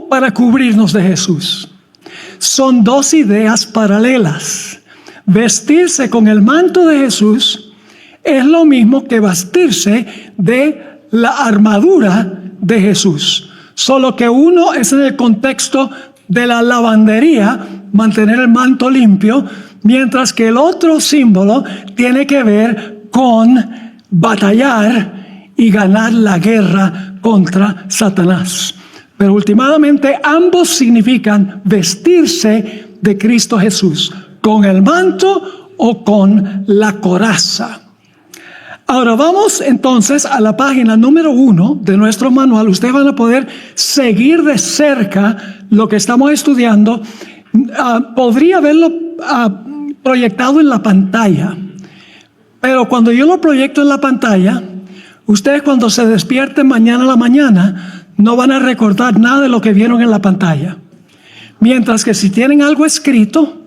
para cubrirnos de Jesús. Son dos ideas paralelas. Vestirse con el manto de Jesús es lo mismo que vestirse de la armadura de Jesús. Solo que uno es en el contexto de la lavandería, mantener el manto limpio, mientras que el otro símbolo tiene que ver con batallar y ganar la guerra contra Satanás. Pero últimamente ambos significan vestirse de Cristo Jesús, con el manto o con la coraza. Ahora vamos entonces a la página número 1 de nuestro manual. Ustedes van a poder seguir de cerca lo que estamos estudiando. Podría haberlo proyectado en la pantalla, pero cuando yo lo proyecto en la pantalla, ustedes cuando se despierten mañana a la mañana no van a recordar nada de lo que vieron en la pantalla. Mientras que si tienen algo escrito,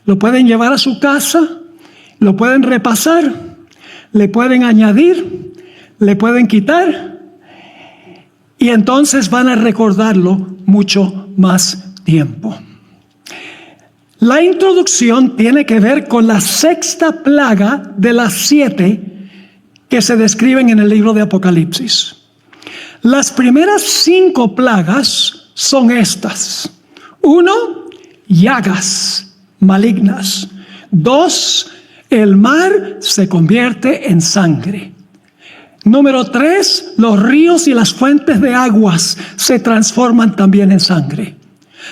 lo pueden llevar a su casa, lo pueden repasar, le pueden añadir, le pueden quitar, y entonces van a recordarlo mucho más tiempo. La introducción tiene que ver con la sexta plaga de las 7 que se describen en el libro de Apocalipsis. Las primeras 5 plagas son estas. 1, llagas malignas. 2, el mar se convierte en sangre. Número 3, los ríos y las fuentes de aguas se transforman también en sangre.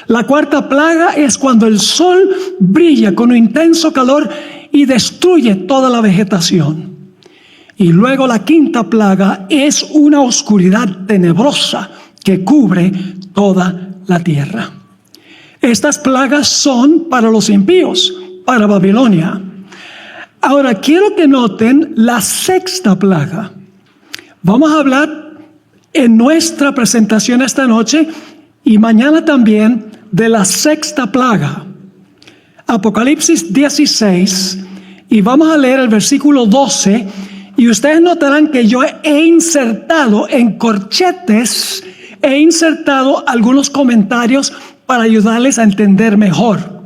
La cuarta plaga es cuando el sol brilla con un intenso calor y destruye toda la vegetación. Y luego la quinta plaga es una oscuridad tenebrosa que cubre toda la tierra. Estas plagas son para los impíos, para Babilonia. Ahora quiero que noten la sexta plaga. Vamos a hablar en nuestra presentación esta noche y mañana también de la sexta plaga. Apocalipsis 16, y vamos a leer el versículo 12, y ustedes notarán que yo he insertado en corchetes, algunos comentarios para ayudarles a entender mejor.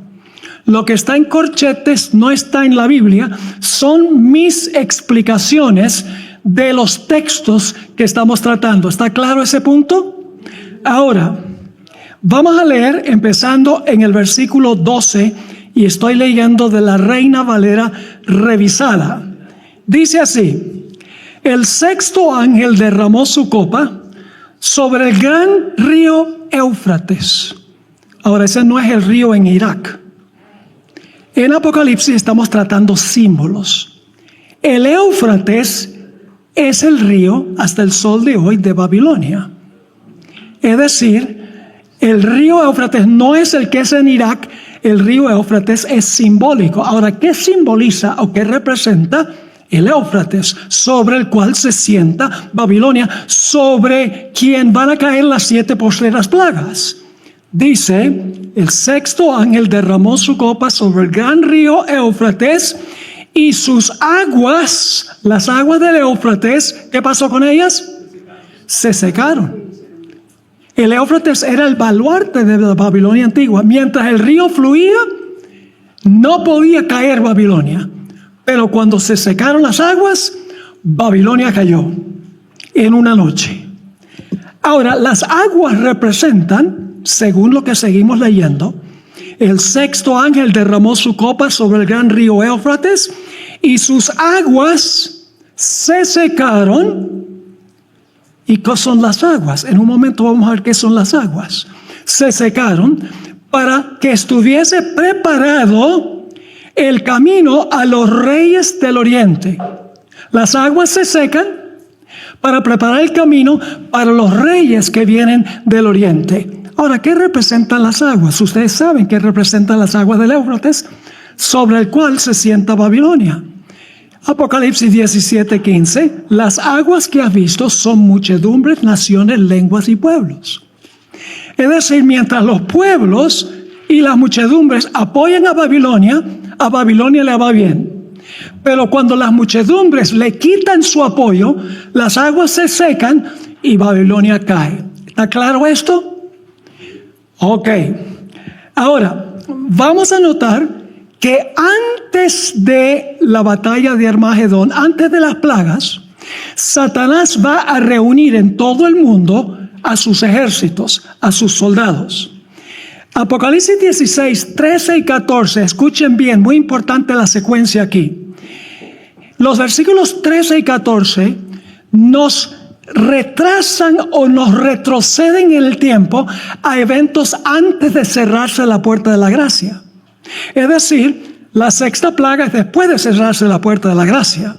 Lo que está en corchetes no está en la Biblia, son mis explicaciones de los textos que estamos tratando. ¿Está claro ese punto? Ahora, vamos a leer empezando en el versículo 12 y estoy leyendo de la Reina Valera revisada. Dice así: el sexto ángel derramó su copa sobre el gran río Éufrates. Ahora, ese no es el río en Irak. En Apocalipsis estamos tratando símbolos. El Éufrates es el río hasta el sol de hoy de Babilonia. Es decir, el río Éufrates no es el que es en Irak, el río Éufrates es simbólico. Ahora, ¿qué simboliza o qué representa el Éufrates? Sobre el cual se sienta Babilonia, sobre quien van a caer las 7 postreras plagas. Dice, el sexto ángel derramó su copa sobre el gran río Éufrates y sus aguas, las aguas del Éufrates, ¿qué pasó con ellas? Se secaron. El Éufrates era el baluarte de la Babilonia antigua. Mientras el río fluía, no podía caer Babilonia. Pero cuando se secaron las aguas, Babilonia cayó en una noche. Ahora, las aguas representan, según lo que seguimos leyendo, el sexto ángel derramó su copa sobre el gran río Éufrates y sus aguas se secaron. ¿Y qué son las aguas? En un momento vamos a ver qué son las aguas. Se secaron para que estuviese preparado el camino a los reyes del oriente. Las aguas se secan para preparar el camino para los reyes que vienen del oriente. Ahora, ¿qué representan las aguas? Ustedes saben qué representan las aguas del Éufrates, sobre el cual se sienta Babilonia. Apocalipsis 17:15, las aguas que has visto son muchedumbres, naciones, lenguas y pueblos. Es decir, mientras los pueblos y las muchedumbres apoyan a Babilonia le va bien. Pero cuando las muchedumbres le quitan su apoyo, las aguas se secan y Babilonia cae. ¿Está claro esto? Ok. Ahora, vamos a notar que antes de la batalla de Armagedón, antes de las plagas, Satanás va a reunir en todo el mundo a sus ejércitos, a sus soldados. Apocalipsis 16, 13 y 14, escuchen bien, muy importante la secuencia aquí. Los versículos 13 y 14 nos retrasan o nos retroceden en el tiempo a eventos antes de cerrarse la puerta de la gracia. Es decir, la sexta plaga es después de cerrarse la puerta de la gracia.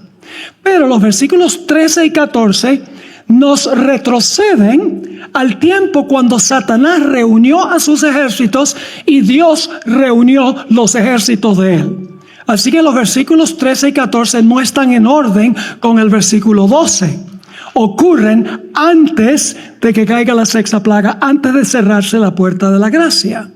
Pero los versículos 13 y 14 nos retroceden al tiempo cuando Satanás reunió a sus ejércitos y Dios reunió los ejércitos de él. Así que los versículos 13 y 14 no están en orden con el versículo 12. Ocurren antes de que caiga la sexta plaga, antes de cerrarse la puerta de la gracia.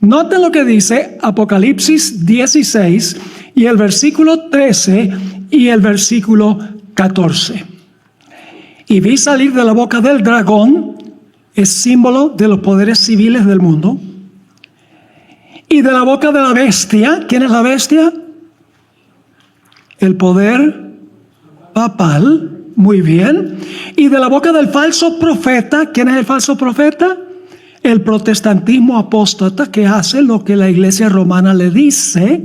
Noten lo que dice Apocalipsis 16 y el versículo 13 y el versículo 14. Y vi salir de la boca del dragón, es símbolo de los poderes civiles del mundo, y de la boca de la bestia. ¿Quién es la bestia? El poder papal. Muy bien. Y de la boca del falso profeta. ¿Quién es el falso profeta? El protestantismo apóstata, que hace lo que la iglesia romana le dice.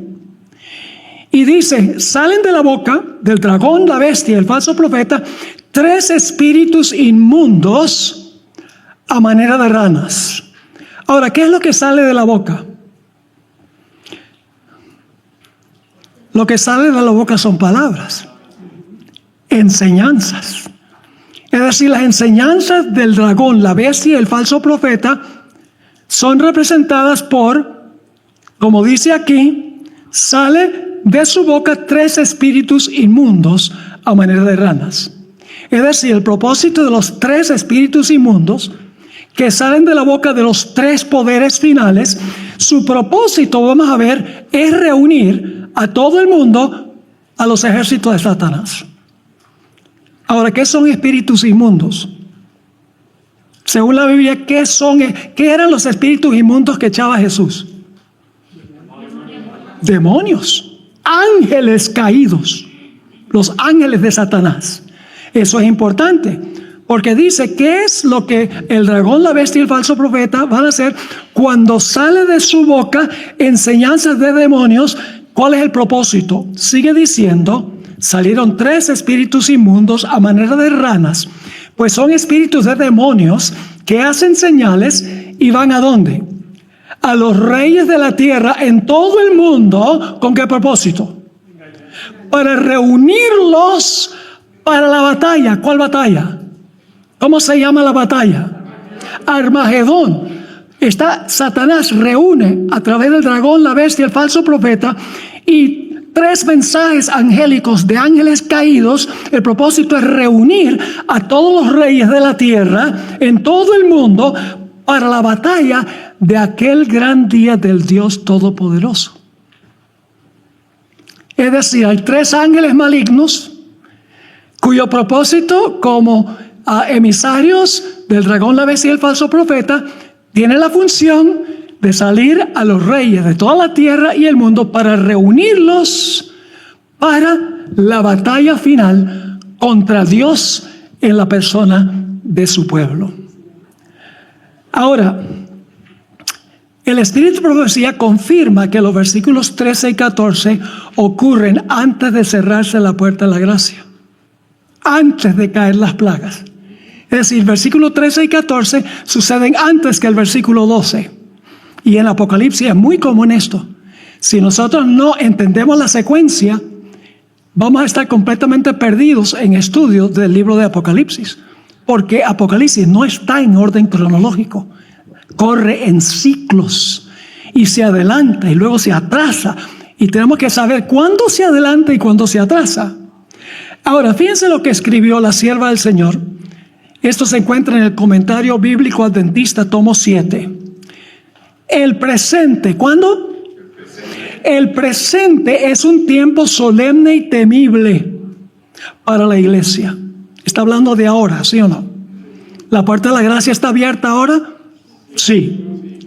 Y dice, salen de la boca del dragón, la bestia, el falso profeta, 3 espíritus inmundos a manera de ranas. Ahora, ¿qué es lo que sale de la boca? Lo que sale de la boca son palabras, enseñanzas. Es decir, las enseñanzas del dragón, la bestia y el falso profeta son representadas por, como dice aquí, sale de su boca 3 espíritus inmundos a manera de ranas. Es decir, el propósito de los 3 espíritus inmundos que salen de la boca de los 3 poderes finales, su propósito, vamos a ver, es reunir a todo el mundo a los ejércitos de Satanás. Ahora, ¿qué son espíritus inmundos? Según la Biblia, ¿qué eran los espíritus inmundos que echaba Jesús? Demonios, ángeles caídos, los ángeles de Satanás. Eso es importante, porque dice, ¿qué es lo que el dragón, la bestia y el falso profeta van a hacer cuando sale de su boca enseñanzas de demonios? ¿Cuál es el propósito? Sigue diciendo, salieron 3 espíritus inmundos a manera de ranas, pues son espíritus de demonios que hacen señales y van ¿a dónde? A los reyes de la tierra en todo el mundo. ¿Con qué propósito? Para reunirlos para la batalla. ¿Cuál batalla? ¿Cómo se llama la batalla? Armagedón. Satanás reúne a través del dragón, la bestia, el falso profeta y 3 mensajes angélicos de ángeles caídos. El propósito es reunir a todos los reyes de la tierra en todo el mundo para la batalla de aquel gran día del Dios Todopoderoso. Es decir, hay 3 ángeles malignos cuyo propósito, como emisarios del dragón, la bestia y el falso profeta, tiene la función de salir a los reyes de toda la tierra y el mundo para reunirlos para la batalla final contra Dios en la persona de su pueblo. Ahora, el Espíritu de Profecía confirma que los versículos 13 y 14 ocurren antes de cerrarse la puerta de la gracia, antes de caer las plagas. Es decir, versículos 13 y 14 suceden antes que el versículo 12. Y en Apocalipsis es muy común esto. Si nosotros no entendemos la secuencia, vamos a estar completamente perdidos en estudios del libro de Apocalipsis. Porque Apocalipsis no está en orden cronológico. Corre en ciclos. Y se adelanta y luego se atrasa. Y tenemos que saber cuándo se adelanta y cuándo se atrasa. Ahora, fíjense lo que escribió la sierva del Señor. Esto se encuentra en el Comentario Bíblico Adventista, tomo 7. El presente, ¿cuándo? El presente es un tiempo solemne y temible para la iglesia. Está hablando de ahora, ¿sí o no? ¿La puerta de la gracia está abierta ahora? Sí.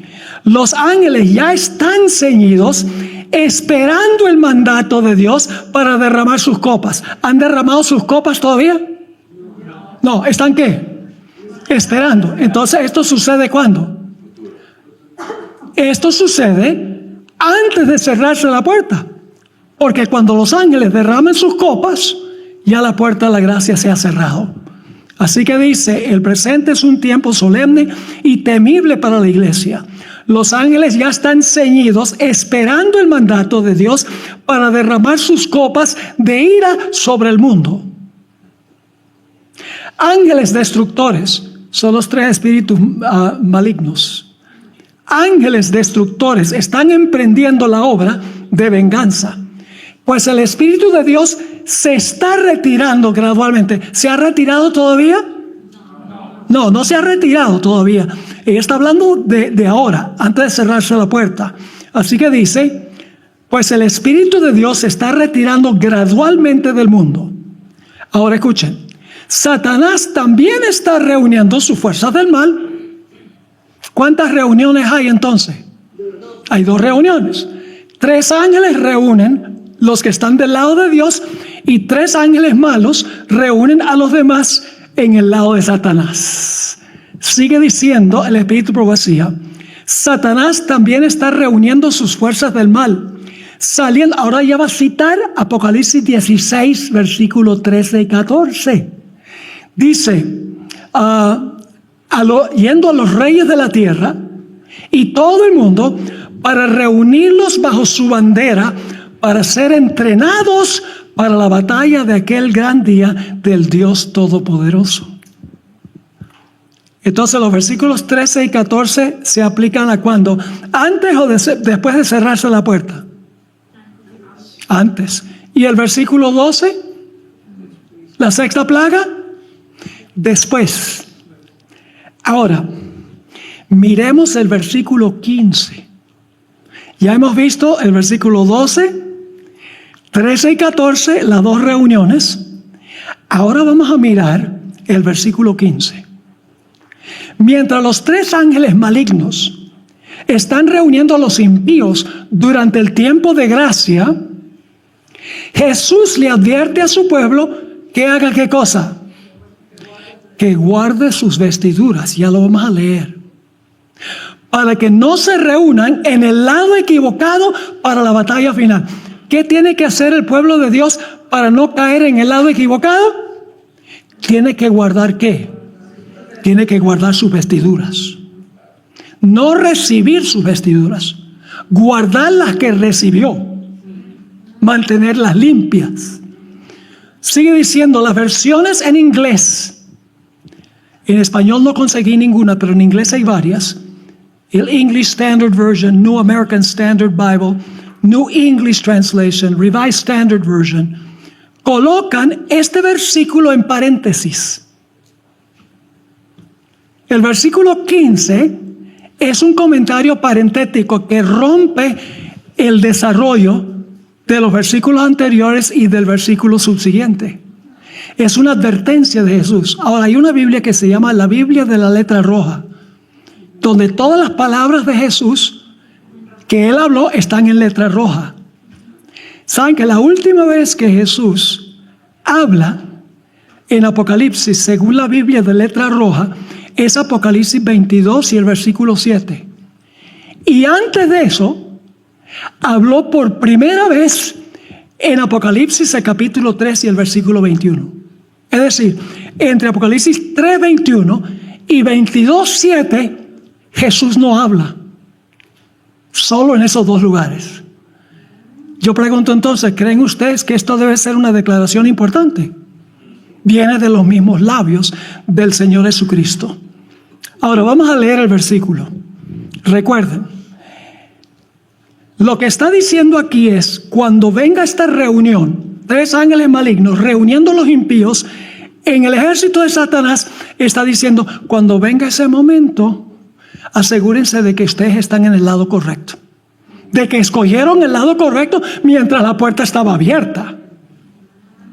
Los ángeles ya están ceñidos, esperando el mandato de Dios para derramar sus copas. ¿Han derramado sus copas todavía? No, ¿están qué? Esperando. Entonces, ¿esto sucede cuándo? Esto sucede antes de cerrarse la puerta. Porque cuando los ángeles derramen sus copas, ya la puerta de la gracia se ha cerrado. Así que dice, el presente es un tiempo solemne y temible para la iglesia. Los ángeles ya están ceñidos, esperando el mandato de Dios para derramar sus copas de ira sobre el mundo. Ángeles destructores son los tres espíritus malignos. Ángeles destructores están emprendiendo la obra de venganza. Pues el Espíritu de Dios se está retirando gradualmente. ¿Se ha retirado todavía? No, no se ha retirado todavía. Ella está hablando de ahora, antes de cerrarse la puerta. Así que dice, pues el Espíritu de Dios se está retirando gradualmente del mundo. Ahora escuchen, Satanás también está reuniendo sus fuerzas del mal. ¿Cuántas reuniones hay entonces? Hay 2 reuniones. 3 ángeles reúnen los que están del lado de Dios y 3 ángeles malos reúnen a los demás en el lado de Satanás. Sigue diciendo el Espíritu de Profecía, Satanás también está reuniendo sus fuerzas del mal. Saliendo, ahora ya va a citar Apocalipsis 16, versículos 13 y 14. Dice, yendo a los reyes de la tierra y todo el mundo para reunirlos bajo su bandera, para ser entrenados para la batalla de aquel gran día del Dios Todopoderoso. Entonces los versículos 13 y 14 se aplican a cuando, antes o después de cerrarse la puerta. Antes. ¿Y el versículo 12? ¿La 6ª plaga? Después. Ahora, miremos el versículo 15. Ya hemos visto el versículo 12, 13 y 14, las 2 reuniones. Ahora vamos a mirar el versículo 15. Mientras los 3 ángeles malignos están reuniendo a los impíos durante el tiempo de gracia, Jesús le advierte a su pueblo que haga ¿qué cosa? Que guarde sus vestiduras. Ya lo vamos a leer. Para que no se reúnan en el lado equivocado para la batalla final. ¿Qué tiene que hacer el pueblo de Dios para no caer en el lado equivocado? Tiene que guardar ¿qué? Tiene que guardar sus vestiduras. No recibir sus vestiduras. Guardar las que recibió. Mantenerlas limpias. Sigue diciendo las versiones en inglés. En español no conseguí ninguna, pero en inglés hay varias. El English Standard Version, New American Standard Bible, New English Translation, Revised Standard Version, colocan este versículo en paréntesis. El versículo 15 es un comentario parentético que rompe el desarrollo de los versículos anteriores y del versículo subsiguiente. Es una advertencia de Jesús. Ahora, hay una Biblia que se llama la Biblia de la letra roja, donde todas las palabras de Jesús que Él habló están en letra roja. ¿Saben que la última vez que Jesús habla en Apocalipsis, según la Biblia de letra roja, es Apocalipsis 22 y el versículo 7? Y antes de eso, habló por primera vez en Apocalipsis, el capítulo 3 y el versículo 21. Es decir, entre Apocalipsis 3:21 y 22:7, Jesús no habla. Solo en esos 2 lugares. Yo pregunto entonces, ¿creen ustedes que esto debe ser una declaración importante? Viene de los mismos labios del Señor Jesucristo. Ahora vamos a leer el versículo. Recuerden, lo que está diciendo aquí es, cuando venga esta reunión, 3 ángeles malignos reuniendo a los impíos en el ejército de Satanás, está diciendo, cuando venga ese momento, asegúrense de que ustedes están en el lado correcto. De que escogieron el lado correcto mientras la puerta estaba abierta.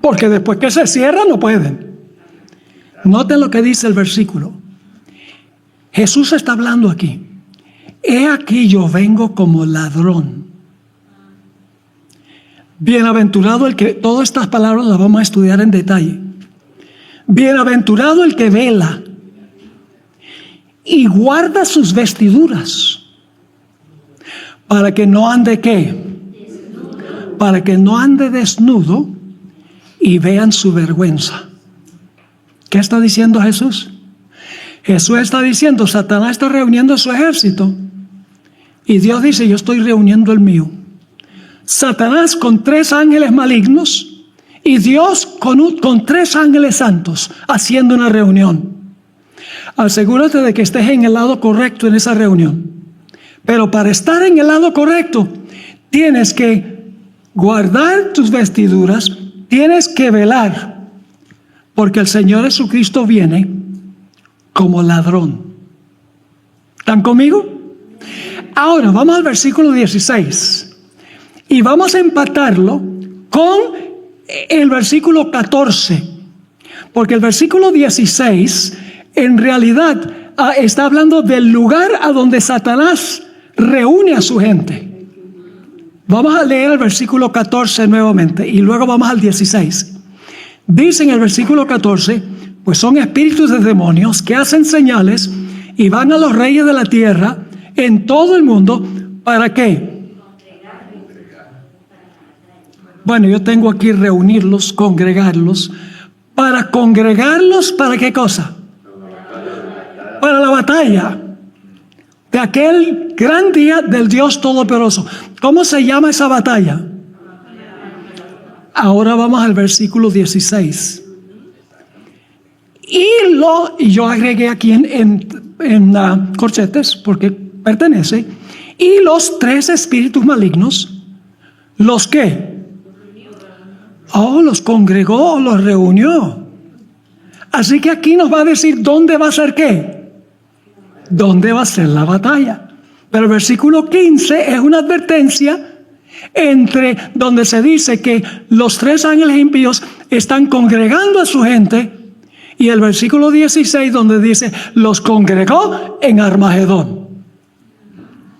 Porque después que se cierra no pueden. Noten lo que dice el versículo. Jesús está hablando aquí. he aquí yo vengo como ladrón. Bienaventurado el que, todas estas palabras las vamos a estudiar en detalle. Bienaventurado el que vela y guarda sus vestiduras, para que no ande ¿qué? Para que no ande desnudo y vean su vergüenza. ¿Qué está diciendo Jesús? Jesús está diciendo, Satanás está reuniendo su ejército y Dios dice, yo estoy reuniendo el mío. Satanás con 3 ángeles malignos y Dios con 3 ángeles santos haciendo una reunión. Asegúrate de que estés en el lado correcto en esa reunión. Pero para estar en el lado correcto, tienes que guardar tus vestiduras, tienes que velar, porque el Señor Jesucristo viene como ladrón. ¿Están conmigo? Ahora vamos al versículo 16 y vamos a empatarlo con el versículo 14, porque el versículo 16 en realidad está hablando del lugar a donde Satanás reúne a su gente. Vamos a leer el versículo 14 nuevamente y luego vamos al 16. Dice en el versículo 14, pues son espíritus de demonios que hacen señales y van a los reyes de la tierra en todo el mundo. ¿Para qué? Bueno, yo tengo aquí reunirlos, congregarlos. ¿Para congregarlos? ¿Para qué cosa? Para la batalla de aquel gran día del Dios Todopoderoso. ¿Cómo se llama esa batalla? Ahora vamos al versículo 16. Y yo agregué aquí en corchetes porque pertenece. Y los 3 espíritus malignos, ¿los qué? Oh, los congregó, los reunió. Así que aquí nos va a decir dónde va a ser qué. ¿Dónde va a ser la batalla? Pero el versículo 15 es una advertencia entre donde se dice que los 3 ángeles impíos están congregando a su gente y el versículo 16 donde dice los congregó en Armagedón.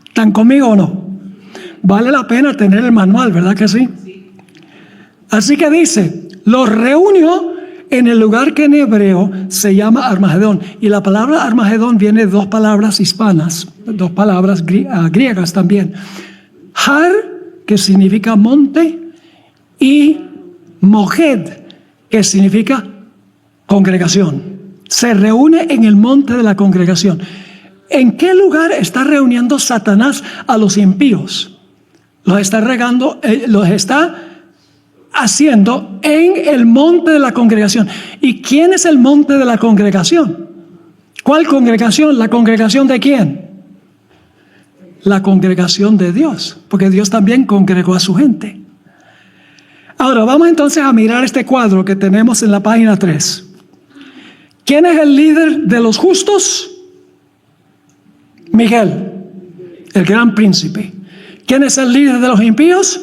¿Están conmigo o no? Vale la pena tener el manual, ¿verdad que sí? Así que dice, los reunió en el lugar que en hebreo se llama Armagedón. Y la palabra Armagedón viene de 2 palabras hispanas, 2 palabras griegas también. Har, que significa monte, y Moged, que significa congregación. Se reúne en el monte de la congregación. ¿En qué lugar está reuniendo Satanás a los impíos? Los está haciendo en el monte de la congregación. ¿Y quién es el monte de la congregación? ¿Cuál congregación? ¿La congregación de quién? La congregación de Dios, porque Dios también congregó a su gente. Ahora vamos entonces a mirar este cuadro que tenemos en la página 3. ¿Quién es el líder de los justos? Miguel, el gran príncipe. ¿Quién es el líder de los impíos?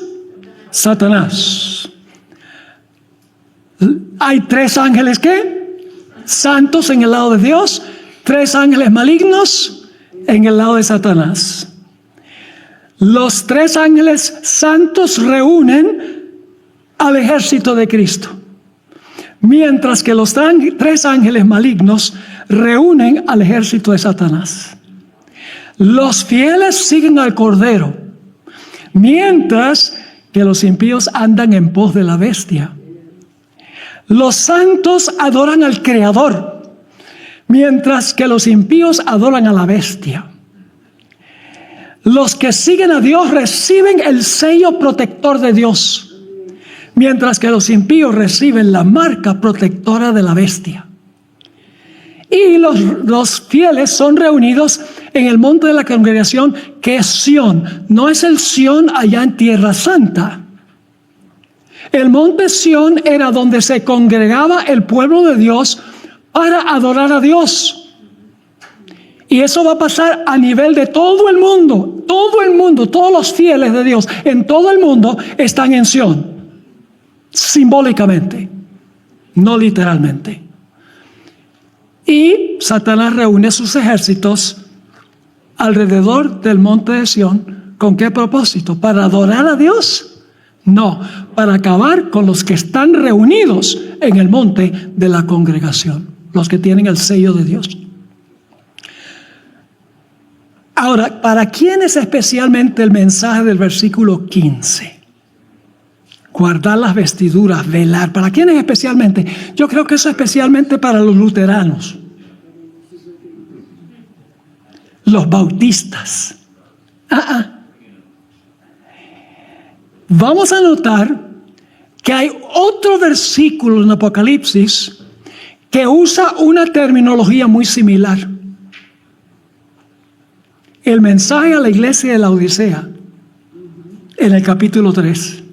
Satanás. Hay 3 ángeles ¿qué? Santos en el lado de Dios, 3 ángeles malignos en el lado de Satanás. Los 3 ángeles santos reúnen al ejército de Cristo, mientras que los 3 ángeles malignos reúnen al ejército de Satanás. Los fieles siguen al Cordero, mientras que los impíos andan en pos de la bestia. Los santos adoran al Creador, mientras que los impíos adoran a la bestia. Los que siguen a Dios reciben el sello protector de Dios, mientras que los impíos reciben la marca protectora de la bestia. Y los fieles son reunidos en el monte de la congregación, que es Sión. No es el Sión allá en Tierra Santa. El monte Sión era donde se congregaba el pueblo de Dios para adorar a Dios. Y eso va a pasar a nivel de todo el mundo. Todo el mundo, todos los fieles de Dios en todo el mundo están en Sión. Simbólicamente, no literalmente. Y Satanás reúne sus ejércitos alrededor del monte de Sión. ¿Con qué propósito? ¿Para adorar a Dios? No, para acabar con los que están reunidos en el monte de la congregación, los que tienen el sello de Dios. Ahora, ¿para quién es especialmente el mensaje del versículo 15? Guardar las vestiduras, velar. ¿Para quién es especialmente? Yo creo que eso es especialmente para los luteranos, los bautistas. Vamos a notar que hay otro versículo en Apocalipsis que usa una terminología muy similar. El mensaje a la iglesia de la Odisea, en el capítulo 3.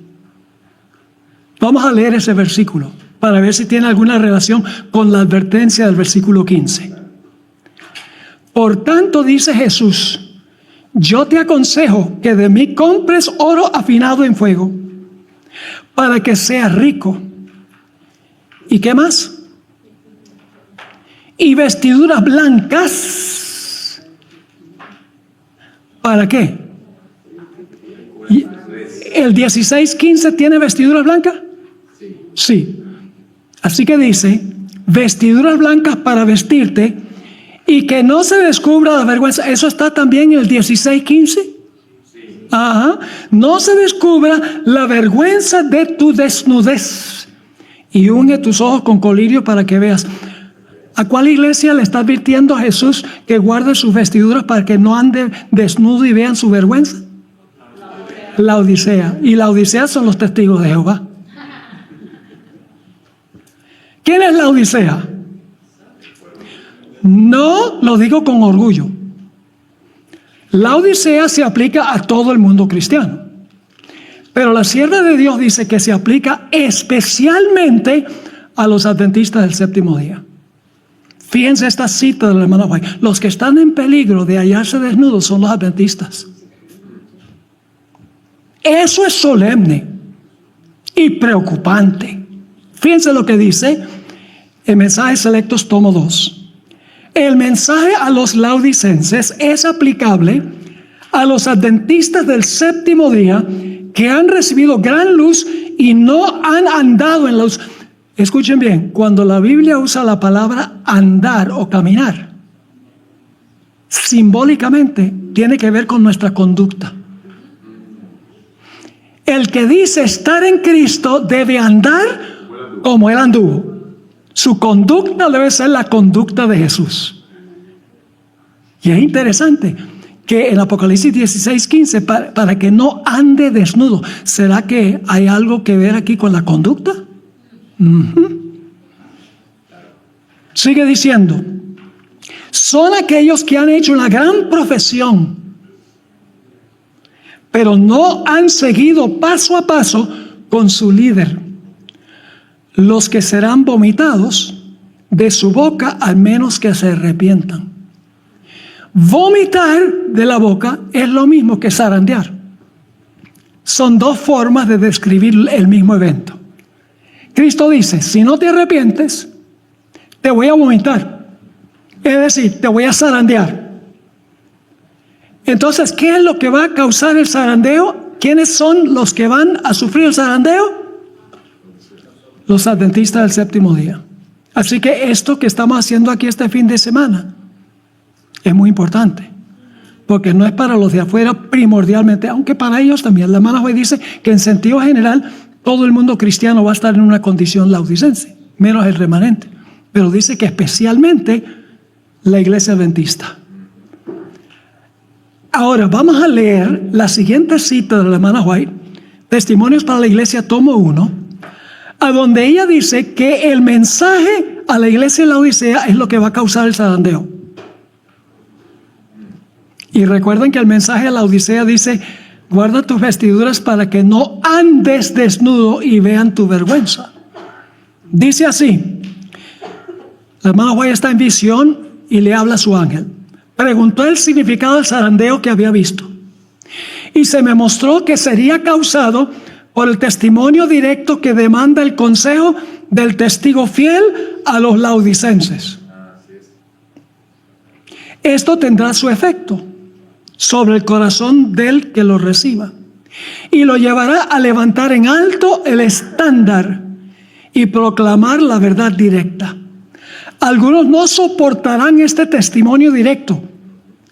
Vamos a leer ese versículo para ver si tiene alguna relación con la advertencia del versículo 15. Por tanto, dice Jesús, yo te aconsejo que de mí compres oro afinado en fuego, para que seas rico. ¿Y qué más? Y vestiduras blancas. ¿Para qué? ¿El 16:15 tiene vestiduras blancas? Sí. Así que dice, vestiduras blancas para vestirte y que no se descubra la vergüenza. ¿Eso está también en el 16:15? Ajá. No se descubra la vergüenza de tu desnudez. Y unge tus ojos con colirio para que veas. ¿A cuál iglesia le está advirtiendo a Jesús que guarde sus vestiduras para que no ande desnudo y vean su vergüenza? La Odisea. Y la Odisea son los testigos de Jehová. ¿Quién es la Odisea? No lo digo con orgullo. La Odisea se aplica a todo el mundo cristiano. Pero la sierva de Dios dice que se aplica especialmente a los adventistas del séptimo día. Fíjense esta cita de la hermana White. Los que están en peligro de hallarse desnudos son los adventistas. Eso es solemne y preocupante. Fíjense lo que dice en Mensajes Selectos, tomo 2. El mensaje a los laodicenses es aplicable a los adventistas del séptimo día que han recibido gran luz y no han andado en la luz. Escuchen bien, cuando la Biblia usa la palabra andar o caminar, simbólicamente tiene que ver con nuestra conducta. El que dice estar en Cristo debe andar como Él anduvo. Su conducta debe ser la conducta de Jesús. Y es interesante que en Apocalipsis 16:15, para que no ande desnudo, ¿será que hay algo que ver aquí con la conducta? Sigue diciendo, son aquellos que han hecho una gran profesión, pero no han seguido paso a paso con su líder, los que serán vomitados de su boca al menos que se arrepientan. Vomitar de la boca es lo mismo que zarandear. Son dos formas de describir el mismo evento. Cristo dice, si no te arrepientes, te voy a vomitar. Es decir, te voy a zarandear. Entonces, ¿qué es lo que va a causar el zarandeo? ¿Quiénes son los que van a sufrir el zarandeo? Los adventistas del séptimo día. Así que esto que estamos haciendo aquí este fin de semana es muy importante, porque no es para los de afuera primordialmente, aunque para ellos también. La hermana White dice que en sentido general todo el mundo cristiano va a estar en una condición laodicense, menos el remanente. Pero dice que especialmente la iglesia adventista. Ahora vamos a leer la siguiente cita de la hermana White, Testimonios para la Iglesia, tomo 1, a donde ella dice que el mensaje a la iglesia de la Odisea es lo que va a causar el zarandeo. Y recuerden que el mensaje a la Odisea dice, guarda tus vestiduras para que no andes desnudo y vean tu vergüenza. Dice así, la hermana White está en visión y le habla a su ángel. Preguntó el significado del zarandeo que había visto. Y se me mostró que sería causado por el testimonio directo que demanda el consejo del testigo fiel a los laodicenses. Esto tendrá su efecto. sobre el corazón del que lo reciba, y lo llevará a levantar en alto el estándar y proclamar la verdad directa. Algunos no soportarán este testimonio directo,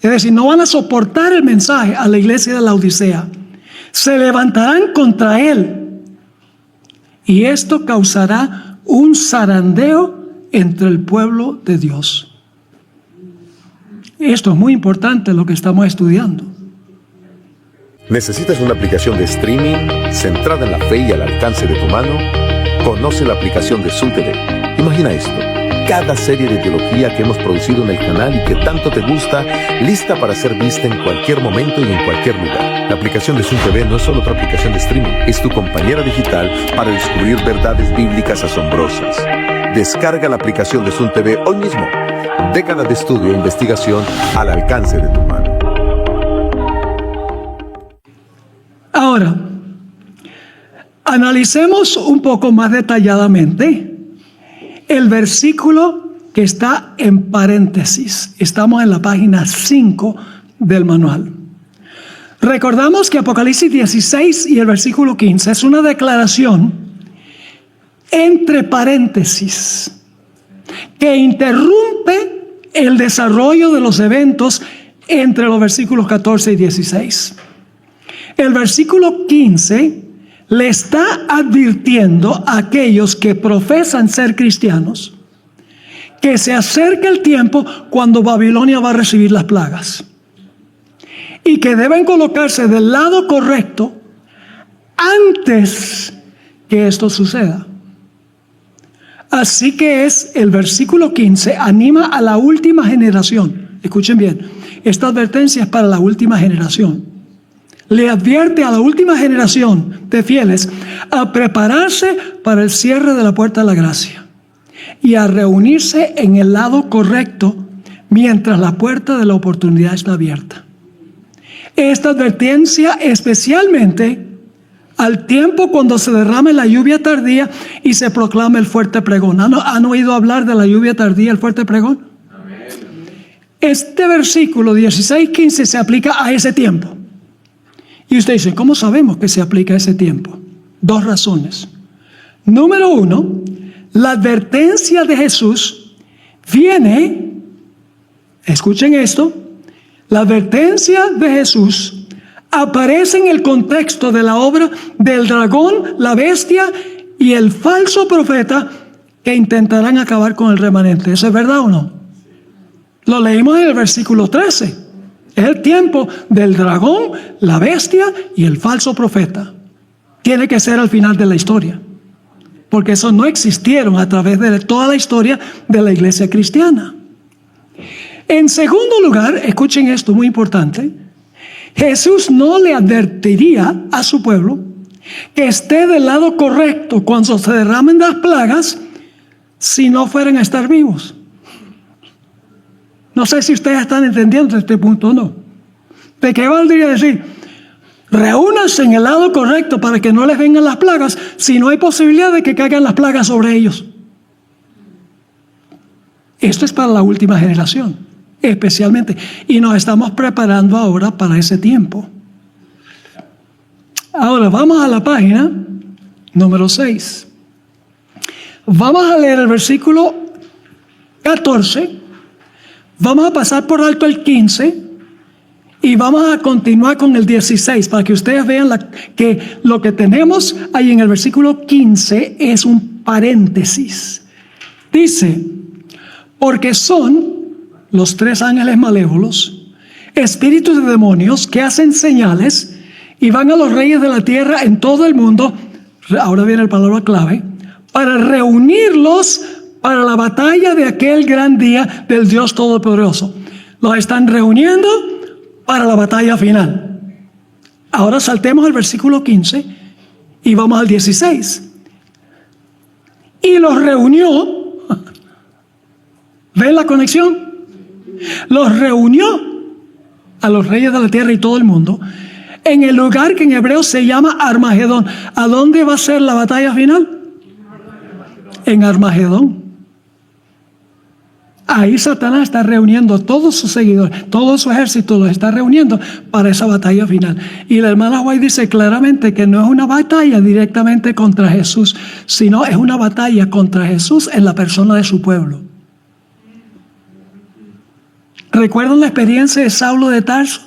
es decir, no van a soportar el mensaje a la iglesia de la Odisea. Se levantarán contra él, y esto causará un zarandeo entre el pueblo de Dios. Esto es muy importante lo que estamos estudiando. ¿Necesitas una aplicación de streaming centrada en la fe y al alcance de tu mano? Conoce la aplicación de Zoom TV. Imagina esto: cada serie de teología que hemos producido en el canal y que tanto te gusta, lista para ser vista en cualquier momento y en cualquier lugar. La aplicación de Zoom TV no es solo otra aplicación de streaming, es tu compañera digital para descubrir verdades bíblicas asombrosas. Descarga la aplicación de Zoom TV hoy mismo. Décadas de estudio e investigación al alcance de tu mano. Ahora, analicemos un poco más detalladamente el versículo que está en paréntesis. Estamos en la página 5 del manual. Recordamos que Apocalipsis 16 y el versículo 15 es una declaración entre paréntesis que interrumpe el desarrollo de los eventos entre los versículos 14 y 16. El versículo 15 le está advirtiendo a aquellos que profesan ser cristianos que se acerca el tiempo cuando Babilonia va a recibir las plagas y que deben colocarse del lado correcto antes que esto suceda. Así que el versículo 15 anima a la última generación. Escuchen bien, esta advertencia es para la última generación. Le advierte a la última generación de fieles a prepararse para el cierre de la puerta de la gracia y a reunirse en el lado correcto mientras la puerta de la oportunidad está abierta. Esta advertencia especialmente al tiempo cuando se derrame la lluvia tardía y se proclame el fuerte pregón. ¿Han oído hablar de la lluvia tardía, el fuerte pregón? Este versículo 16-15 se aplica a ese tiempo. Y usted dice, ¿cómo sabemos que se aplica a ese tiempo? Dos razones. Número uno, la advertencia de Jesús viene, escuchen esto, la advertencia de Jesús aparece en el contexto de la obra del dragón, la bestia y el falso profeta que intentarán acabar con el remanente. ¿Eso es verdad o no? Lo leímos en el versículo 13. Es el tiempo del dragón, la bestia y el falso profeta. Tiene que ser al final de la historia, porque esos no existieron a través de toda la historia de la iglesia cristiana. En segundo lugar, escuchen esto, muy importante, Jesús no le advertiría a su pueblo que esté del lado correcto cuando se derramen las plagas si no fueran a estar vivos. No sé si ustedes están entendiendo este punto o no. ¿De qué valdría decir? Reúnanse en el lado correcto para que no les vengan las plagas si no hay posibilidad de que caigan las plagas sobre ellos. Esto es para la última generación, especialmente. Y nos estamos preparando ahora para ese tiempo. Ahora vamos a la página número 6. Vamos a leer el versículo 14. Vamos a pasar por alto el 15 y vamos a continuar con el 16 para que ustedes vean que lo que tenemos ahí en el versículo 15 es un paréntesis. Dice, porque son los tres ángeles malévolos, espíritus de demonios que hacen señales y van a los reyes de la tierra en todo el mundo, ahora viene la palabra clave, para reunirlos para la batalla de aquel gran día del Dios Todopoderoso. Los están reuniendo para la batalla final. Ahora saltemos al versículo 15 y vamos al 16. Y los reunió, ¿ven la conexión? Los reunió a los reyes de la tierra y todo el mundo en el lugar que en hebreo se llama Armagedón. ¿A dónde va a ser la batalla final? En Armagedón. Ahí Satanás está reuniendo a todos sus seguidores, todo su ejército los está reuniendo para esa batalla final. Y la hermana White dice claramente que no es una batalla directamente contra Jesús, sino es una batalla contra Jesús en la persona de su pueblo. ¿Recuerdan la experiencia de Saulo de Tarso?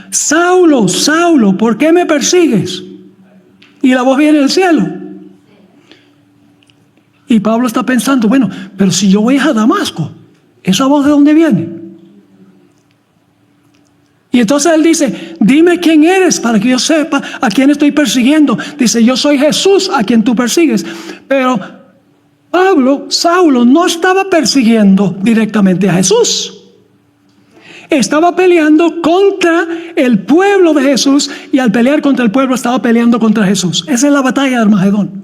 Saulo, Saulo, ¿por qué me persigues? Y la voz viene del cielo. Y Pablo está pensando, bueno, pero si yo voy a Damasco, ¿esa voz de dónde viene? Y entonces él dice, dime quién eres para que yo sepa a quién estoy persiguiendo. Dice, yo soy Jesús a quien tú persigues. Pero Saulo no estaba persiguiendo directamente a Jesús. Estaba peleando contra el pueblo de Jesús, y al pelear contra el pueblo estaba peleando contra Jesús. Esa es la batalla de Armagedón.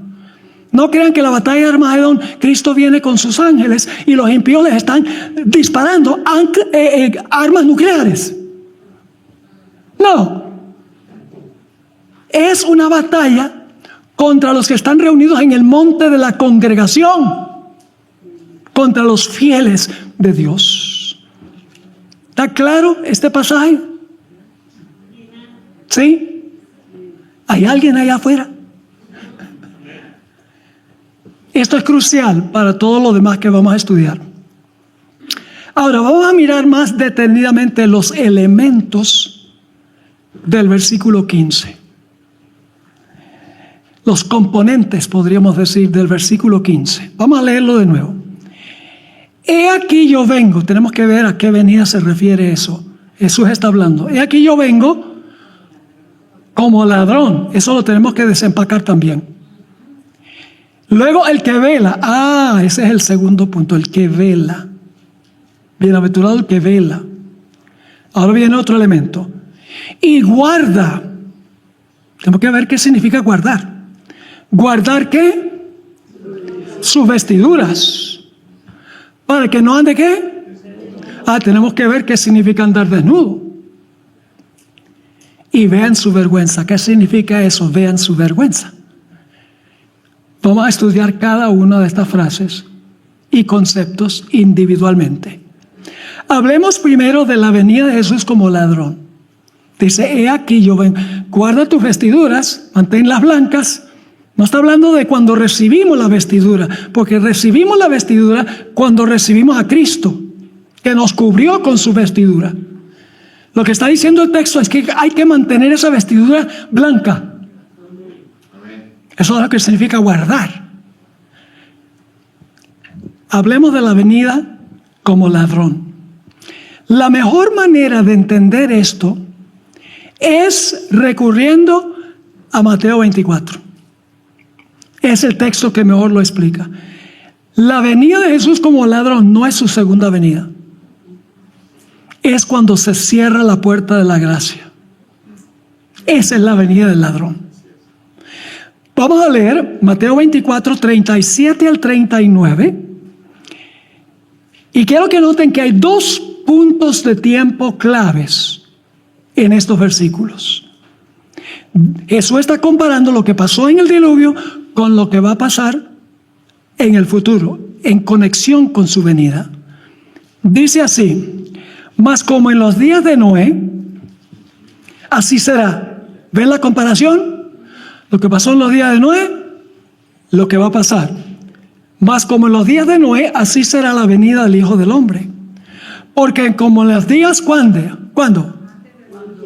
No crean que la batalla de Armagedón, Cristo viene con sus ángeles y los impíos les están disparando armas nucleares. No. Es una batalla contra los que están reunidos en el monte de la congregación, contra los fieles de Dios. ¿Está claro este pasaje? ¿Sí? ¿Hay alguien allá afuera? Esto es crucial para todo lo demás que vamos a estudiar. Ahora vamos a mirar más detenidamente los elementos del versículo 15. Los componentes, podríamos decir, del versículo 15. Vamos a leerlo de nuevo. He aquí yo vengo. Tenemos que ver a qué venida se refiere eso. Jesús está hablando. He aquí yo vengo como ladrón. Eso lo tenemos que desempacar también. Luego el que vela. Ese es el segundo punto, el que vela. Bienaventurado el que vela. Ahora viene otro elemento. Y guarda. Tenemos que ver qué significa guardar. ¿Guardar qué? Sus vestiduras. ¿Para que no ande qué? Tenemos que ver qué significa andar desnudo. Y vean su vergüenza. ¿Qué significa eso? Vean su vergüenza. Vamos a estudiar cada una de estas frases y conceptos individualmente. Hablemos primero de la venida de Jesús como ladrón. Dice, he aquí yo vengo. Guarda tus vestiduras, manténlas blancas. No está hablando de cuando recibimos la vestidura, porque recibimos la vestidura cuando recibimos a Cristo, que nos cubrió con su vestidura. Lo que está diciendo el texto es que hay que mantener esa vestidura blanca. Eso es lo que significa guardar. Hablemos de la venida como ladrón. La mejor manera de entender esto es recurriendo a Mateo 24. Es el texto que mejor lo explica. La venida de Jesús como ladrón no es su segunda venida. Es cuando se cierra la puerta de la gracia. Esa es la venida del ladrón. Vamos a leer Mateo 24, 37 al 39. Y quiero que noten que hay dos puntos de tiempo claves en estos versículos. Jesús está comparando lo que pasó en el diluvio con lo que va a pasar en el futuro, en conexión con su venida. Dice así, mas como en los días de Noé, así será. ¿Ven la comparación? Lo que pasó en los días de Noé, lo que va a pasar. Mas como en los días de Noé, así será la venida del Hijo del Hombre. Porque como en los días, ¿cuándo?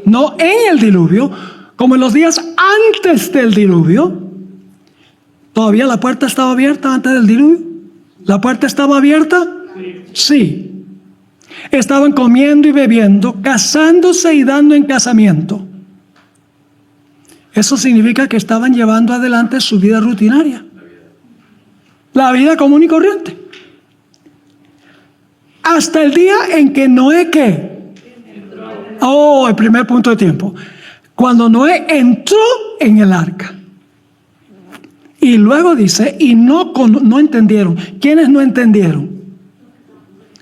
No en el diluvio, como en los días antes del diluvio. ¿Todavía la puerta estaba abierta antes del diluvio? ¿La puerta estaba abierta? Sí. Estaban comiendo y bebiendo, casándose y dando en casamiento. Eso significa que estaban llevando adelante su vida rutinaria. La vida común y corriente. Hasta el día en que Noé, ¿qué? El primer punto de tiempo. Cuando Noé entró en el arca. Y luego dice, y no entendieron. ¿Quiénes no entendieron?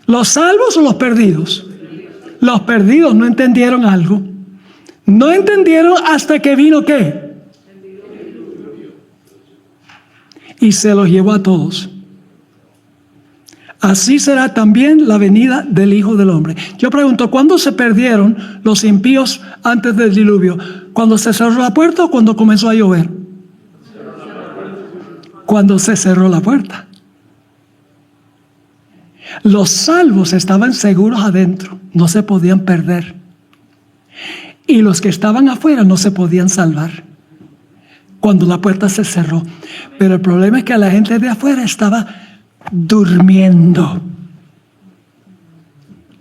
¿Los salvos o los perdidos? Los perdidos no entendieron algo. No entendieron hasta que vino ¿qué? Y se los llevó a todos. así será también la venida del Hijo del Hombre. Yo pregunto, ¿cuándo se perdieron los impíos antes del diluvio? ¿Cuando se cerró la puerta o cuando comenzó a llover? Cuando se cerró la puerta. Los salvos estaban seguros adentro, no se podían perder. Y los que estaban afuera no se podían salvar cuando la puerta se cerró. Pero el problema es que la gente de afuera estaba durmiendo.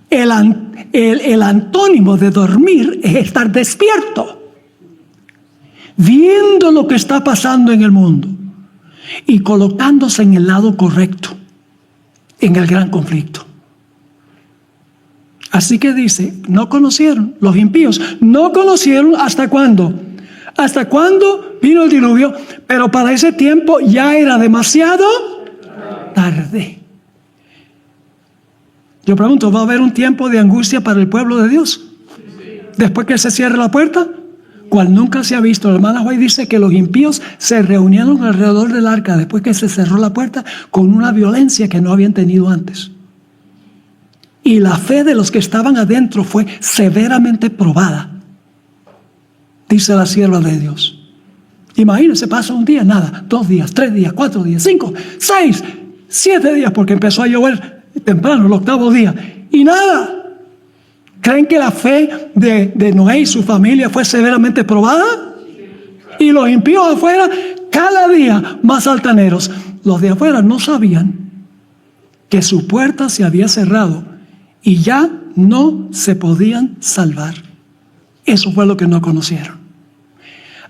El antónimo de dormir es estar despierto, viendo lo que está pasando en el mundo y colocándose en el lado correcto en el gran conflicto. Así que dice, no conocieron, los impíos no conocieron hasta cuándo. Hasta cuándo vino el diluvio, pero para ese tiempo ya era demasiado tarde. Yo pregunto, ¿va a haber un tiempo de angustia para el pueblo de Dios? Después que se cierre la puerta, cual nunca se ha visto. La hermana White dice que los impíos se reunieron alrededor del arca después que se cerró la puerta con una violencia que no habían tenido antes. Y la fe de los que estaban adentro fue severamente probada, dice la sierva de Dios. Imagínense, pasa un día, nada, 2 días, 3 días, 4 días, 5, 6, 7 días, porque empezó a llover temprano, el 8º día, y nada. ¿Creen que la fe de Noé y su familia fue severamente probada? Y los impíos afuera, cada día más altaneros. Los de afuera no sabían que su puerta se había cerrado y ya no se podían salvar. Eso fue lo que no conocieron.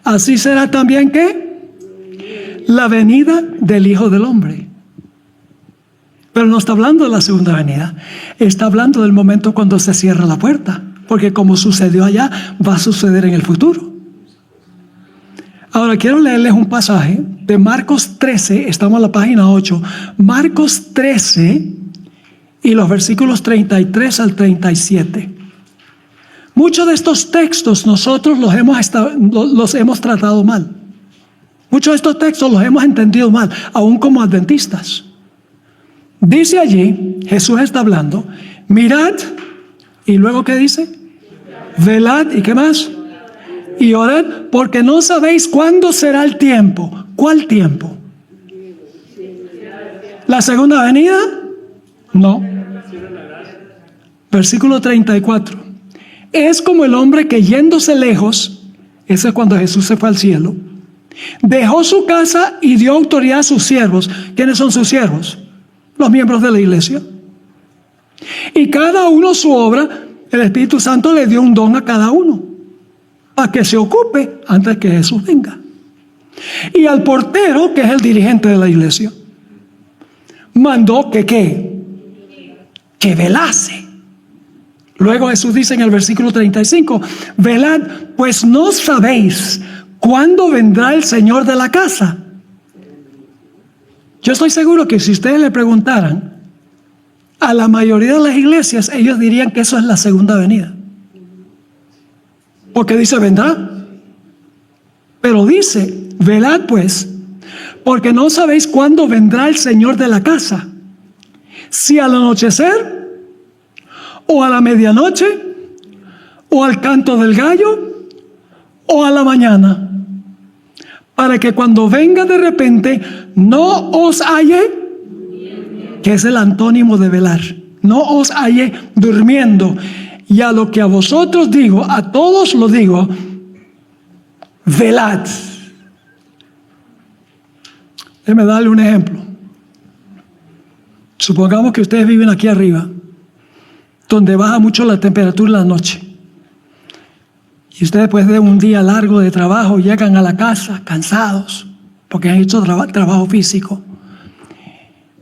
Así será también que la venida del Hijo del Hombre. Pero no está hablando de la segunda venida, está hablando del momento cuando se cierra la puerta, porque como sucedió allá, va a suceder en el futuro. Ahora quiero leerles un pasaje de Marcos 13, estamos en la página 8, Marcos 13 y los versículos 33 al 37. Muchos de estos textos nosotros los hemos tratado mal. Muchos de estos textos los hemos entendido mal, aún como adventistas. Dice allí, Jesús está hablando, mirad, y luego ¿qué dice? Velad, ¿y qué más? Y orad, porque no sabéis cuándo será el tiempo. ¿Cuál tiempo? ¿La segunda venida? No. Versículo 34. Es como el hombre que yéndose lejos, eso es cuando Jesús se fue al cielo, dejó su casa y dio autoridad a sus siervos. ¿Quiénes son sus siervos? Los miembros de la iglesia. Y cada uno su obra, el Espíritu Santo le dio un don a cada uno, para que se ocupe antes que Jesús venga. Y al portero, que es el dirigente de la iglesia, mandó que velase. Luego Jesús dice en el versículo 35, velad, pues no sabéis cuándo vendrá el Señor de la casa. Yo estoy seguro que si ustedes le preguntaran a la mayoría de las iglesias, ellos dirían que eso es la segunda venida. Porque dice vendrá. Pero dice, velad pues, porque no sabéis cuándo vendrá el Señor de la casa. Si al anochecer, o a la medianoche, o al canto del gallo, o a la mañana. Para que cuando venga de repente no os halle, que es el antónimo de velar, no os halle durmiendo. Y a lo que a vosotros digo, a todos lo digo, velad. Déjeme darle un ejemplo. Supongamos que ustedes viven aquí arriba, donde baja mucho la temperatura en la noche. Y ustedes después de un día largo de trabajo llegan a la casa cansados porque han hecho trabajo físico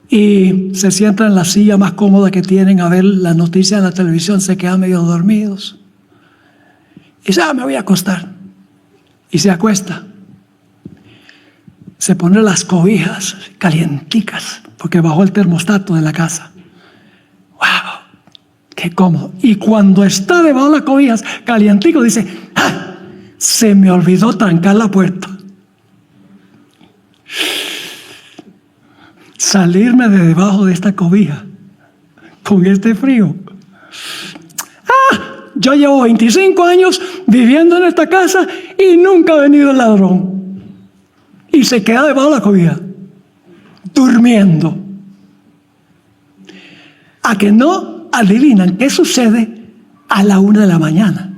y se sientan en la silla más cómoda que tienen a ver las noticias en la televisión, se quedan medio dormidos y dice, me voy a acostar, y se acuesta, se pone las cobijas calienticas porque bajó el termostato de la casa. ¡Wow! ¡Qué cómodo! Y cuando está debajo de las cobijas calientico dice, se me olvidó trancar la puerta. Salirme de debajo de esta cobija con este frío. Yo llevo 25 años viviendo en esta casa y nunca ha venido el ladrón. Y se queda debajo de la cobija, durmiendo. A que no adivinan qué sucede a la 1 de la mañana.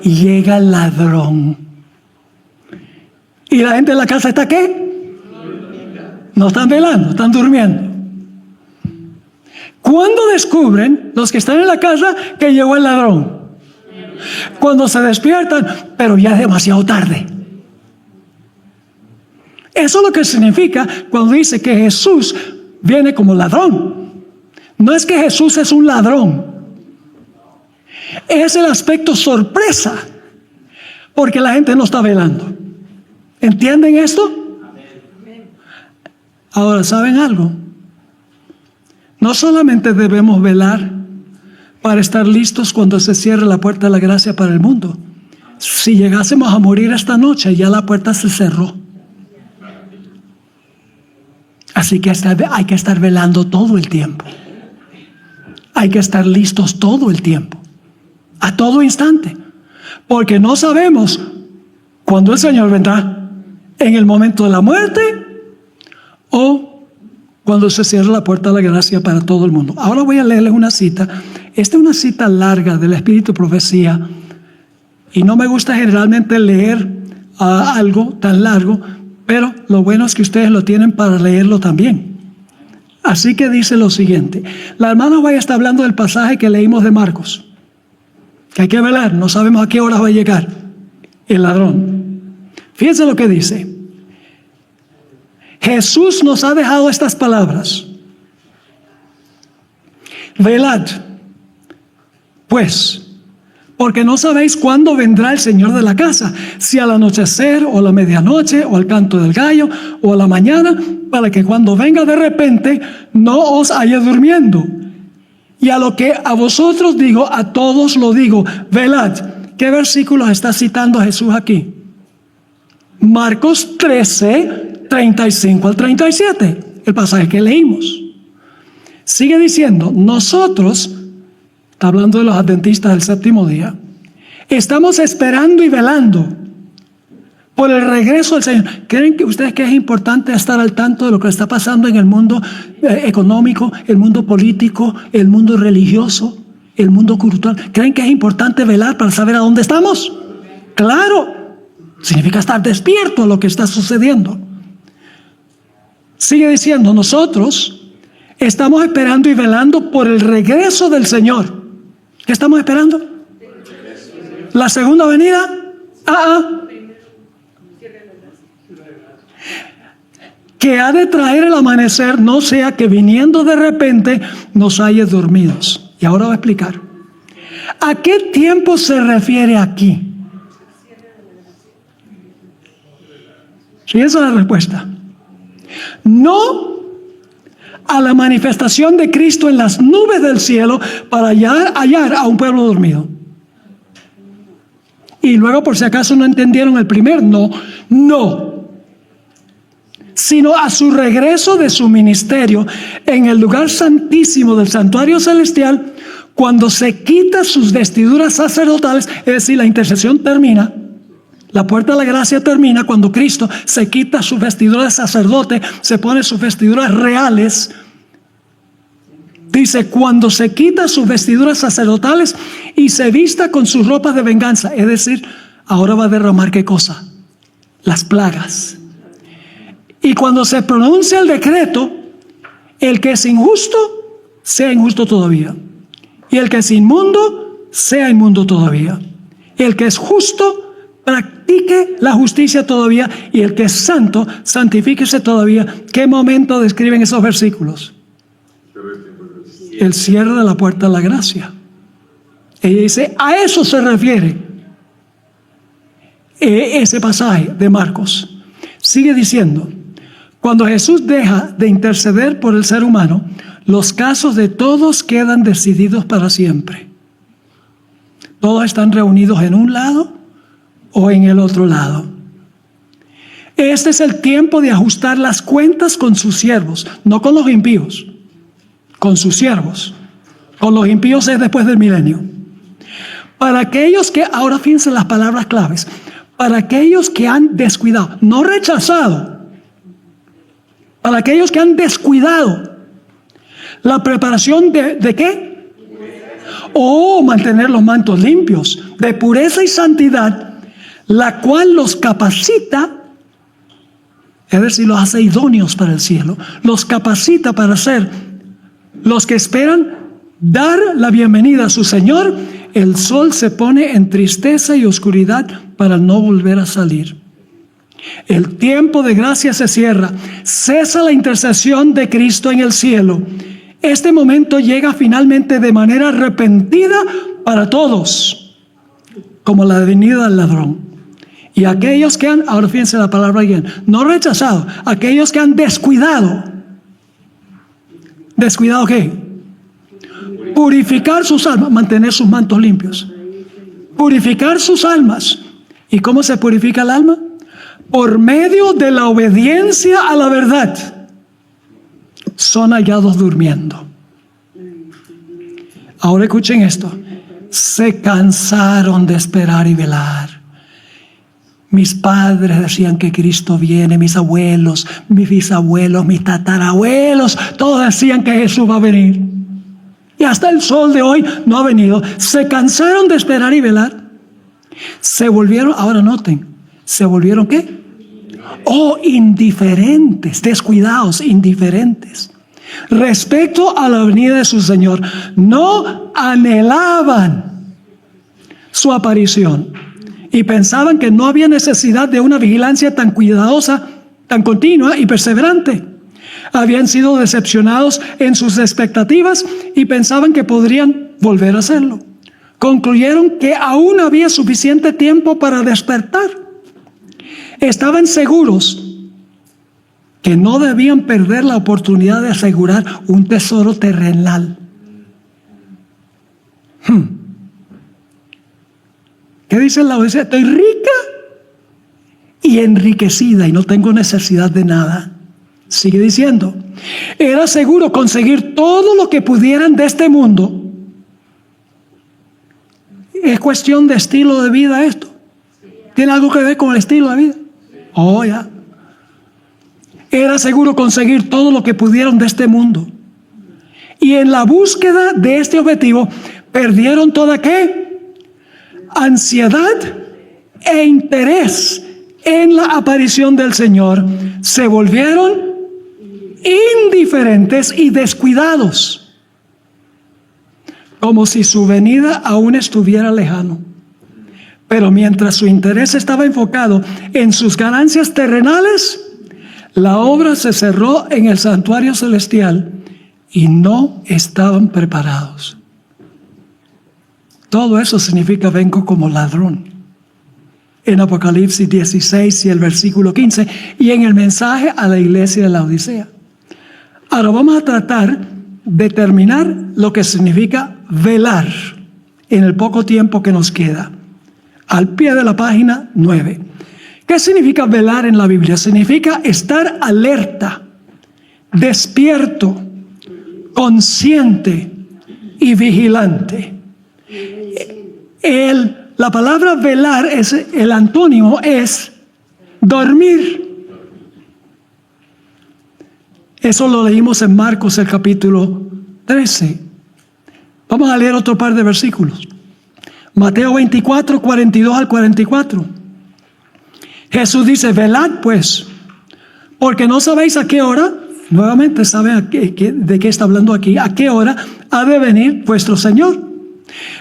Y llega el ladrón. ¿Y la gente de la casa está qué? No están velando, están durmiendo. ¿Cuándo descubren los que están en la casa que llegó el ladrón? Cuando se despiertan, pero ya es demasiado tarde. Eso es lo que significa cuando dice que Jesús viene como ladrón. No es que Jesús es un ladrón. Es el aspecto sorpresa, porque la gente no está velando. ¿Entienden esto? Ahora, ¿saben algo? No solamente debemos velar para estar listos cuando se cierre la puerta de la gracia para el mundo. Si llegásemos a morir esta noche, ya la puerta se cerró. Así que hay que estar velando todo el tiempo. Hay que estar listos todo el tiempo, a todo instante, porque no sabemos cuándo el Señor vendrá, en el momento de la muerte o cuando se cierra la puerta de la gracia para todo el mundo. Ahora voy a leerles una cita. Esta es una cita larga del Espíritu Profecía, y no me gusta generalmente leer algo tan largo, pero lo bueno es que ustedes lo tienen para leerlo también. Así que dice lo siguiente. La hermana Vaya está hablando del pasaje que leímos de Marcos, que hay que velar, no sabemos a qué hora va a llegar el ladrón. Fíjense lo que dice. Jesús nos ha dejado estas palabras. Velad, pues, porque no sabéis cuándo vendrá el Señor de la casa, si al anochecer, o a la medianoche, o al canto del gallo, o a la mañana, para que cuando venga de repente no os haya durmiendo. Y a lo que a vosotros digo, a todos lo digo, velad. ¿Qué versículos está citando Jesús aquí? Marcos 13, 35 al 37, el pasaje que leímos. Sigue diciendo, nosotros, está hablando de los adventistas del séptimo día, estamos esperando y velando por el regreso del Señor. ¿Creen que ustedes que es importante estar al tanto de lo que está pasando en el mundo económico, el mundo político, el mundo religioso, el mundo cultural? ¿Creen que es importante velar para saber a dónde estamos? Claro, significa estar despierto a lo que está sucediendo. Sigue diciendo, nosotros estamos esperando y velando por el regreso del Señor. ¿Qué estamos esperando? ¿La segunda venida? Que ha de traer el amanecer, no sea que viniendo de repente nos haya dormidos. Y ahora voy a explicar. ¿A qué tiempo se refiere aquí? Sí, esa es la respuesta. No a la manifestación de Cristo en las nubes del cielo para hallar a un pueblo dormido. Y luego, por si acaso no entendieron el primer no, sino a su regreso de su ministerio en el lugar santísimo del santuario celestial, cuando se quita sus vestiduras sacerdotales, es decir, la intercesión termina. La puerta de la gracia termina cuando Cristo se quita su vestidura de sacerdote, se pone sus vestiduras reales. Dice, cuando se quita sus vestiduras sacerdotales y se vista con sus ropas de venganza. Es decir, ahora va a derramar ¿qué cosa? Las plagas. Y cuando se pronuncia el decreto, el que es injusto, sea injusto todavía. Y el que es inmundo, sea inmundo todavía. El que es justo, practique la justicia todavía, y el que es santo, santifíquese todavía. ¿Qué momento describen esos versículos? El cierre de la puerta de la gracia. Ella dice, a eso se refiere ese pasaje de Marcos. Sigue diciendo, cuando Jesús deja de interceder por el ser humano, los casos de todos quedan decididos para siempre. Todos están reunidos en un lado o en el otro lado. Este es el tiempo de ajustar las cuentas con sus siervos, no con los impíos, con sus siervos. Con los impíos es después del milenio. Para aquellos que, ahora fíjense las palabras claves, para aquellos que han descuidado, no rechazado, para aquellos que han descuidado la preparación de ¿qué? Mantener los mantos limpios, de pureza y santidad, la cual los capacita, es decir, los hace idóneos para el cielo, los capacita para ser los que esperan dar la bienvenida a su Señor. El sol se pone en tristeza y oscuridad para no volver a salir. El tiempo de gracia se cierra. Cesa la intercesión de Cristo en el cielo. Este momento llega finalmente de manera repentina para todos, como la venida del ladrón. Y aquellos que han, ahora fíjense la palabra bien, no rechazado, aquellos que han descuidado. ¿Descuidado qué? Purificar sus almas, mantener sus mantos limpios. Purificar sus almas. ¿Y cómo se purifica el alma? Por medio de la obediencia a la verdad. Son hallados durmiendo. Ahora escuchen esto. Se cansaron de esperar y velar. Mis padres decían que Cristo viene, mis abuelos, mis bisabuelos, mis tatarabuelos, todos decían que Jesús va a venir. Y hasta el sol de hoy no ha venido. Se cansaron de esperar y velar. Se volvieron, ahora noten, ¿se volvieron qué? Indiferentes, descuidados, indiferentes. Respecto a la venida de su Señor, no anhelaban su aparición. Y pensaban que no había necesidad de una vigilancia tan cuidadosa, tan continua y perseverante. Habían sido decepcionados en sus expectativas y pensaban que podrían volver a hacerlo. Concluyeron que aún había suficiente tiempo para despertar. Estaban seguros que no debían perder la oportunidad de asegurar un tesoro terrenal. ¿Qué dice la Odisea? Estoy rica y enriquecida y no tengo necesidad de nada. Sigue diciendo, era seguro conseguir todo lo que pudieran de este mundo. ¿Es cuestión de estilo de vida esto? ¿Tiene algo que ver con el estilo de vida? Ya. Era seguro conseguir todo lo que pudieran de este mundo. Y en la búsqueda de este objetivo, perdieron toda ¿qué? Ansiedad e interés en la aparición del Señor. Se volvieron indiferentes y descuidados, como si su venida aún estuviera lejano. Pero mientras su interés estaba enfocado en sus ganancias terrenales, la obra se cerró en el santuario celestial y no estaban preparados. Todo eso significa vengo como ladrón. En Apocalipsis 16 y el versículo 15 y en el mensaje a la iglesia de la Odisea. Ahora vamos a tratar de terminar lo que significa velar en el poco tiempo que nos queda. Al pie de la página 9. ¿Qué significa velar en la Biblia? Significa estar alerta, despierto, consciente y vigilante. La palabra velar, el antónimo es dormir. Eso lo leímos en Marcos, el capítulo 13. Vamos a leer otro par de versículos. Mateo 24, 42 al 44. Jesús dice, velad pues, porque no sabéis a qué hora, nuevamente saben de qué está hablando aquí, a qué hora ha de venir vuestro Señor.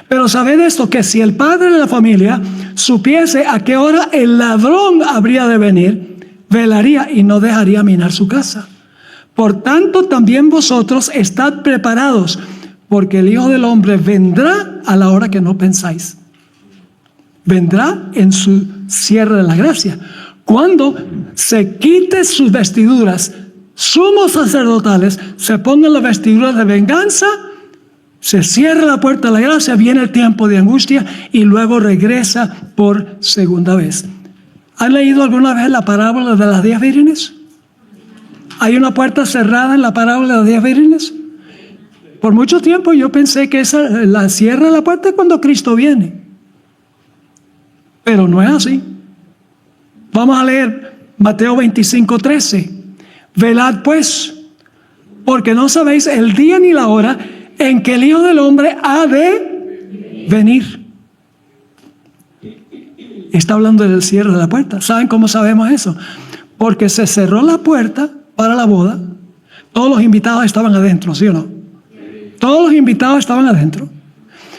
Pero sabed esto, que si el padre de la familia supiese a qué hora el ladrón habría de venir, velaría y no dejaría minar su casa. Por tanto, también vosotros estad preparados, porque el Hijo del Hombre vendrá a la hora que no pensáis. Vendrá en su cierre de la gracia. Cuando se quite sus vestiduras sumos sacerdotales, se pongan las vestiduras de venganza, se cierra la puerta de la gracia, viene el tiempo de angustia y luego regresa por segunda vez. ¿Han leído alguna vez la parábola de las 10 vírgenes? ¿Hay una puerta cerrada en la parábola de las 10 vírgenes? Por mucho tiempo yo pensé que la cierra la puerta cuando Cristo viene. Pero no es así. Vamos a leer Mateo 25:13. Velad pues, porque no sabéis el día ni la hora en que el Hijo del Hombre ha de venir. Está hablando del cierre de la puerta. ¿Saben cómo sabemos eso? Porque se cerró la puerta para la boda. Todos los invitados estaban adentro, ¿sí o no? Todos los invitados estaban adentro.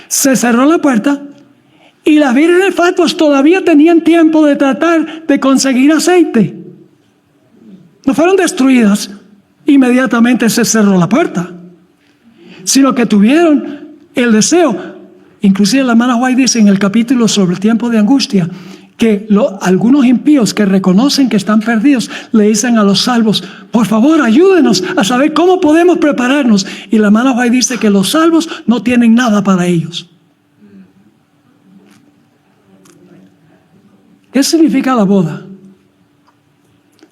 Se cerró la puerta y las vírgenes fatuas todavía tenían tiempo de tratar de conseguir aceite. No fueron destruidas. Inmediatamente se cerró la puerta. Sino que tuvieron el deseo. Inclusive la hermana White dice en el capítulo sobre el tiempo de angustia que algunos impíos que reconocen que están perdidos le dicen a los salvos, por favor ayúdenos a saber cómo podemos prepararnos. Y la hermana White dice que los salvos no tienen nada para ellos. ¿Qué significa la boda?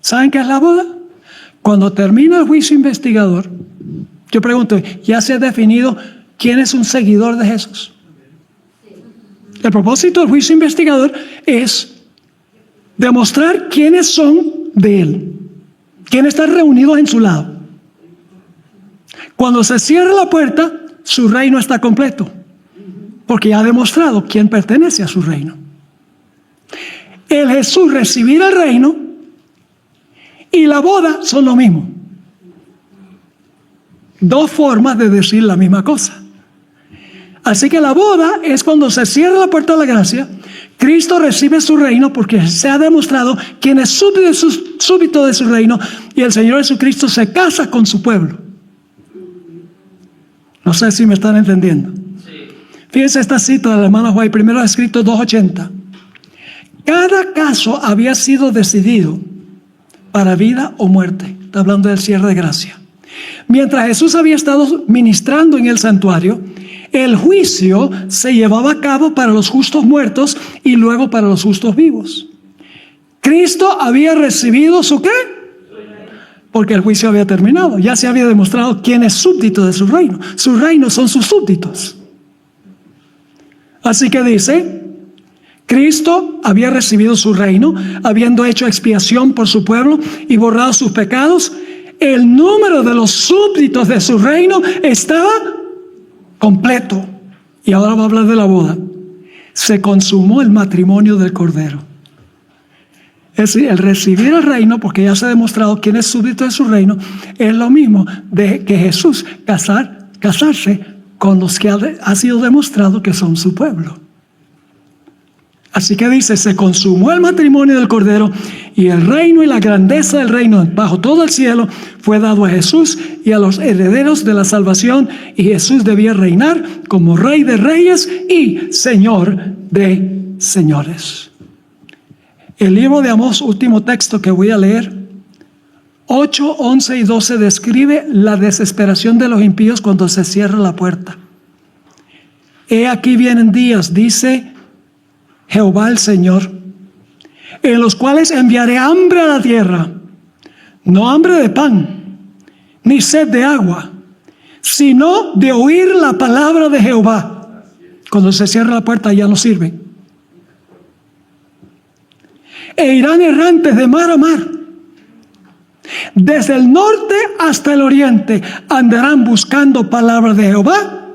¿Saben qué es la boda? Cuando termina el juicio investigador, yo pregunto, ¿ya se ha definido quién es un seguidor de Jesús? El propósito del juicio investigador es demostrar quiénes son de Él, quiénes están reunidos en su lado. Cuando se cierra la puerta, su reino está completo, porque ya ha demostrado quién pertenece a su reino. El Jesús recibir el reino y la boda son lo mismo. Dos formas de decir la misma cosa. Así que la boda es cuando se cierra la puerta de la gracia, Cristo recibe su reino porque se ha demostrado quién es súbdito de su reino y el Señor Jesucristo se casa con su pueblo. No sé si me están entendiendo. Fíjense esta cita de la hermana White, primero escrito 2:80. Cada caso había sido decidido para vida o muerte. Está hablando del cierre de gracia. Mientras Jesús había estado ministrando en el santuario, el juicio se llevaba a cabo para los justos muertos y luego para los justos vivos. Cristo había recibido su ¿qué? Porque el juicio había terminado. Ya se había demostrado quién es súbdito de su reino. Su reino son sus súbditos. Así que dice, Cristo había recibido su reino, habiendo hecho expiación por su pueblo y borrado sus pecados. El número de los súbditos de su reino estaba completo. Y ahora va a hablar de la boda. Se consumó el matrimonio del Cordero. Es decir, el recibir el reino, porque ya se ha demostrado quién es súbdito de su reino, es lo mismo de que Jesús casarse con los que ha sido demostrado que son su pueblo. Así que dice, se consumó el matrimonio del Cordero y el reino y la grandeza del reino bajo todo el cielo fue dado a Jesús y a los herederos de la salvación, y Jesús debía reinar como Rey de Reyes y Señor de Señores. El libro de Amós, último texto que voy a leer, 8, 11 y 12 describe la desesperación de los impíos cuando se cierra la puerta. He aquí vienen días, dice Jehová el Señor, en los cuales enviaré hambre a la tierra, no hambre de pan, ni sed de agua, sino de oír la palabra de Jehová. Cuando se cierra la puerta ya no sirve. E irán errantes de mar a mar, desde el norte hasta el oriente, andarán buscando palabra de Jehová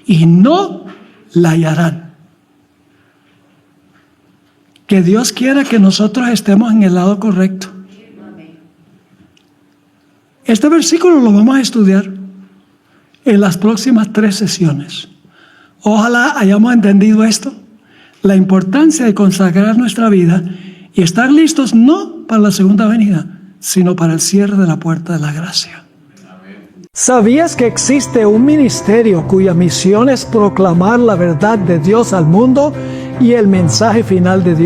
y no la hallarán. Que Dios quiera que nosotros estemos en el lado correcto. Este versículo lo vamos a estudiar en las próximas 3 sesiones. Ojalá hayamos entendido esto, la importancia de consagrar nuestra vida y estar listos no para la segunda venida, sino para el cierre de la puerta de la gracia. ¿Sabías que existe un ministerio cuya misión es proclamar la verdad de Dios al mundo y el mensaje final de Dios?